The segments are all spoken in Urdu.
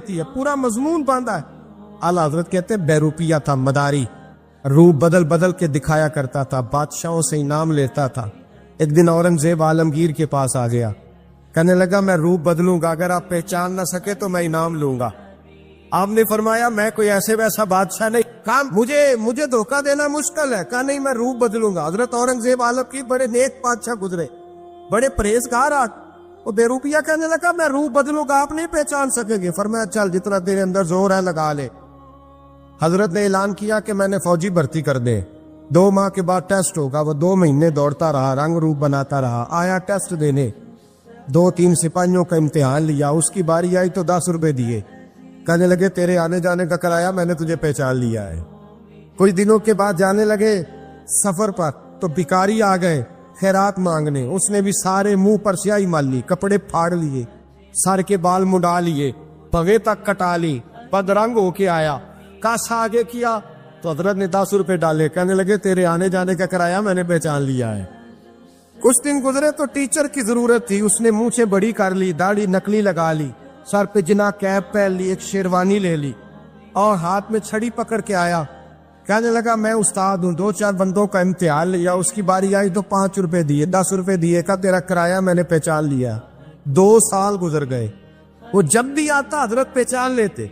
دیتی ہے, پورا مضمون باندھا ہے. اعلیٰ حضرت کہتے بہروپیہ تھا, مداری, روپ بدل بدل کے دکھایا کرتا تھا, بادشاہوں سے انعام لیتا تھا. ایک دن اورنگزیب عالمگیر کے پاس آ گیا, کہنے لگا میں روپ بدلوں گا, اگر آپ پہچان نہ سکے تو میں انعام لوں گا. آپ نے فرمایا میں کوئی ایسے ویسا بادشاہ نہیں, کہا مجھے دھوکہ دینا مشکل ہے. کہا نہیں, میں روپ بدلوں گا. حضرت اورنگزیب عالمگیر بڑے نیک بادشاہ گزرے, بڑے پرہیزگار. وہ بے روپیہ کہنے لگا میں روپ بدلوں گا, آپ نہیں پہچان سکیں گے. فرمایا چل جتنا تیرے اندر زور ہے لگا لے. حضرت نے اعلان کیا کہ میں نے فوجی بھرتی کر دے, 2 ماہ کے بعد ٹیسٹ ہوگا. وہ 2 مہینے دوڑتا رہا, رنگ روپ بناتا رہا, آیا ٹیسٹ دینے, 2-3 سپاہیوں کا امتحان لیا. اس کی باری آئی تو 10 روپے دیے, کہنے لگے تیرے آنے جانے کا کرایہ میں نے تجھے پہچان لیا ہے. کچھ دنوں کے بعد جانے لگے سفر پر, تو بھکاری آ گئے خیرات مانگنے. اس نے بھی سارے منہ پر سیاہی مال لی, کپڑے پھاڑ لیے, سر کے بال مڈا لیے, پگے تک کٹا لی, بدرنگ ہو کے آیا. کاسا آگے کیا تو حضرت نے 10 روپے ڈالے, کہنے لگے تیرے آنے جانے کا کرایہ میں نے پہچان لیا ہے. کچھ دن گزرے تو ٹیچر کی ضرورت تھی, اس نے مونچھیں بڑی کر لی, داڑھی نکلی لگا لی, سر پہ جنا کیپ پہن لی, ایک شیروانی لے لی اور ہاتھ میں چھڑی پکڑ کے آیا. کہنے لگا میں استاد ہوں, 2-4 بندوں کا امتحان لیا, اس کی باری آئی تو 5 روپے دیے, 10 روپے دیے, کہا تیرا کرایہ میں نے پہچان لیا. 2 سال گزر گئے. وہ جب بھی آتا حضرت پہچان لیتے.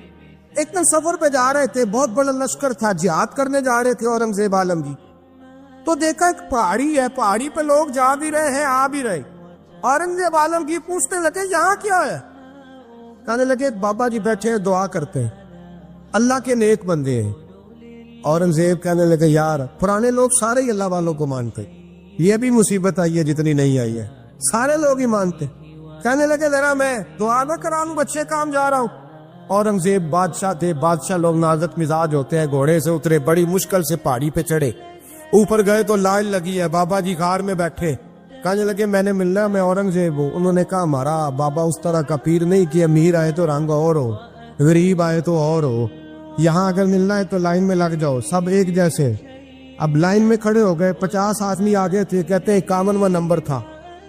ایک دن سفر پہ جا رہے تھے, بہت بڑا لشکر تھا, جہاد کرنے جا رہے تھے اورنگزیب عالمگیر. تو دیکھا ایک پہاڑی ہے, پہاڑی پہ لوگ جا بھی رہے ہیں آ بھی رہے. اورنگزیب عالمگیر پوچھنے لگے یہاں کیا ہے؟ کہنے لگے بابا جی بیٹھے ہیں دعا کرتے ہیں, اللہ کے نیک بندے ہیں. اورنگزیب کہنے لگے یار پرانے لوگ سارے ہی اللہ والوں کو مانتے, یہ بھی مصیبت آئی ہے جتنی نہیں آئی ہے, سارے لوگ ہی مانتے. کہنے لگے ذرا میں دعا نہ کرا لوں, بچے کام جا رہا ہوں. اورنگزیب بادشاہ تھے, بادشاہ لوگ نازک مزاج ہوتے ہیں. گھوڑے سے اترے, بڑی مشکل سے پہاڑی پہ چڑھے, اوپر گئے تو لائن لگی ہے, بابا جی غار میں بیٹھے. کہنے لگے میں نے ملنا, میں اورنگزیب ہوں. انہوں نے کہا ہمارا بابا اس طرح کا پیر نہیں کہ امیر آئے تو رنگ اور ہو, غریب آئے تو اور ہو, یہاں اگر ملنا ہے تو لائن میں لگ جاؤ, سب ایک جیسے. اب لائن میں کھڑے ہو گئے, 50 آدمی آگے تھے, کہتے 51واں نمبر تھا.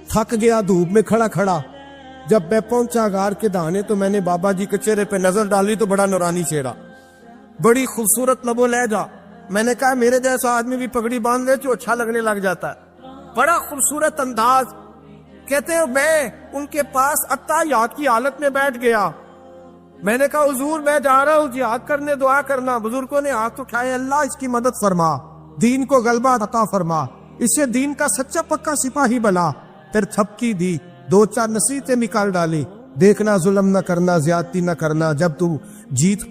تھک گیا دھوپ میں کھڑا کھڑا. جب میں پہنچا غار کے دہانے تو میں نے بابا جی کے چہرے پہ نظر ڈالی تو بڑا نورانی چہرہ, بڑی خوبصورت لب و لہجہ. میں نے کہا میرے جیسا آدمی بھی پگڑی باندھ لے تو اچھا لگنے لگ جاتا ہے, بڑا خوبصورت انداز. کہتے ہیں میں ان کے پاس اتحیات کی حالت میں بیٹھ گیا. میں نے کہا حضور میں جا رہا ہوں جہاد کرنے, دعا کرنا. بزرگوں نے ہاتھ اٹھائے, اللہ اس کی مدد فرما, دین کو غلبہ عطا فرما, اسے دین کا سچا پکا سپاہی بنا. پھر تھپکی دی, 2-4 نصیحتیں نکال ڈالی. دیکھنا ظلم نہ کرنا, زیادتی نہ کرنا, جب تم جیت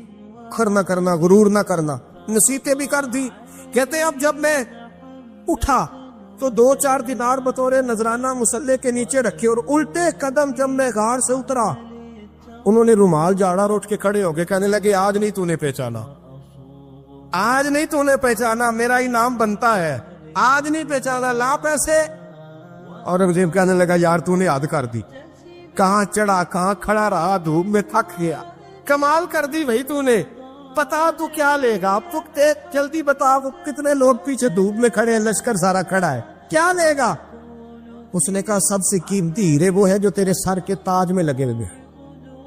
کر نہ کرنا, غرور نہ کرنا, نصیحتیں بھی کر دی. کہتے اب جب میں اٹھا تو 2-4 دینار بطور نذرانہ مسلح کے نیچے رکھے, اور الٹے قدم جب میں غار سے اترا انہوں نے رومال جاڑا روٹ کے کھڑے ہو گئے. کہنے لگے آج نہیں تو نے پہچانا, آج نہیں تو نے پہچانا, میرا انعام بنتا ہے, آج نہیں پہچانا, لا پیسے. اورنگزیب کہنے لگا یار تو نے حد کر دی, کہاں چڑھا کہاں کھڑا رہا, دھوپ میں تھک گیا, کمال کر دی بھائی تو نے. پتا تو کیا لے گا, جلدی بتا, وہ کتنے لوگ پیچھے دھوپ میں کھڑے ہیں, لشکر سارا کھڑا ہے, کیا لے گا؟ اس نے کہا سب سے قیمتی ہیرے وہ ہے جو تیرے سر کے تاج میں لگے ہوئے,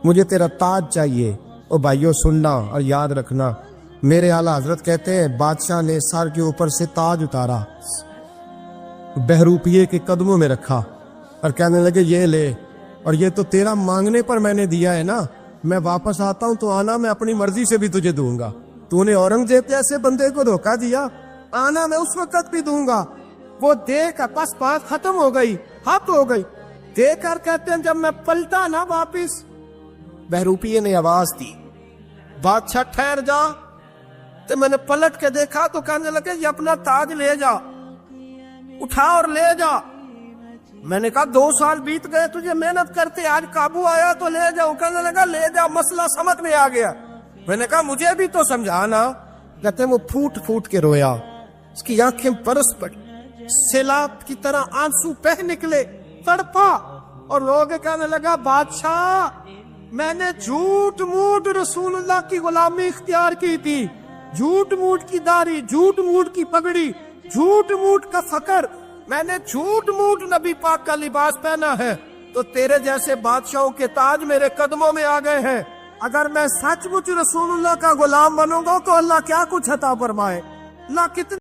مجھے تیرا تاج چاہیے. او بھائیو سننا اور یاد رکھنا, میرے اعلیٰ حضرت کہتے ہیں بادشاہ نے سر کے اوپر سے تاج اتارا, بہروپیے کے قدموں میں رکھا اور کہنے لگے یہ لے, اور یہ تو تیرا مانگنے پر میں نے دیا ہے نا, میں واپس آتا ہوں تو آنا میں اپنی مرضی سے بھی تجھے دوں گا. تو نے اورنگزیب جیسے بندے کو دھوکہ دیا, آنا میں اس وقت بھی دوں گا. وہ دیکھ بس بات ختم ہو گئی, حد ہو گئی. دیکھ کر کہتے ہیں جب میں پلٹا نا واپس, بہروپیے نے آواز دی بادشاہ ٹھہر جا. تو میں نے پلٹ کے دیکھا تو کہنے لگے یہ اپنا تاج لے جا, اٹھا اور لے جا. میں نے کہا 2 سال بیت گئے تجھے محنت کرتے, آج قابو آیا تو لے جاؤ. کہنے لگا لے جا, مسئلہ سمجھ میں آ گیا. میں نے کہا مجھے بھی تو سمجھانا. کہتے ہیں وہ پھوٹ پھوٹ کے رویا, اس کی آنکھیں برس پڑی, سیلاب کی طرح آنسو بہہ نکلے, تڑپا. اور لوگ کہنے لگا بادشاہ میں نے جھوٹ موٹ رسول اللہ کی غلامی اختیار کی تھی, جھوٹ موٹ کی داڑھی, جھوٹ موٹ کی پگڑی, جھوٹ موٹ کا فقر, میں نے جھوٹ موٹ نبی پاک کا لباس پہنا ہے, تو تیرے جیسے بادشاہوں کے تاج میرے قدموں میں آ گئے ہیں. اگر میں سچ مچ رسول اللہ کا غلام بنوں گا تو اللہ کیا کچھ عطا فرمائے. اللہ کتنے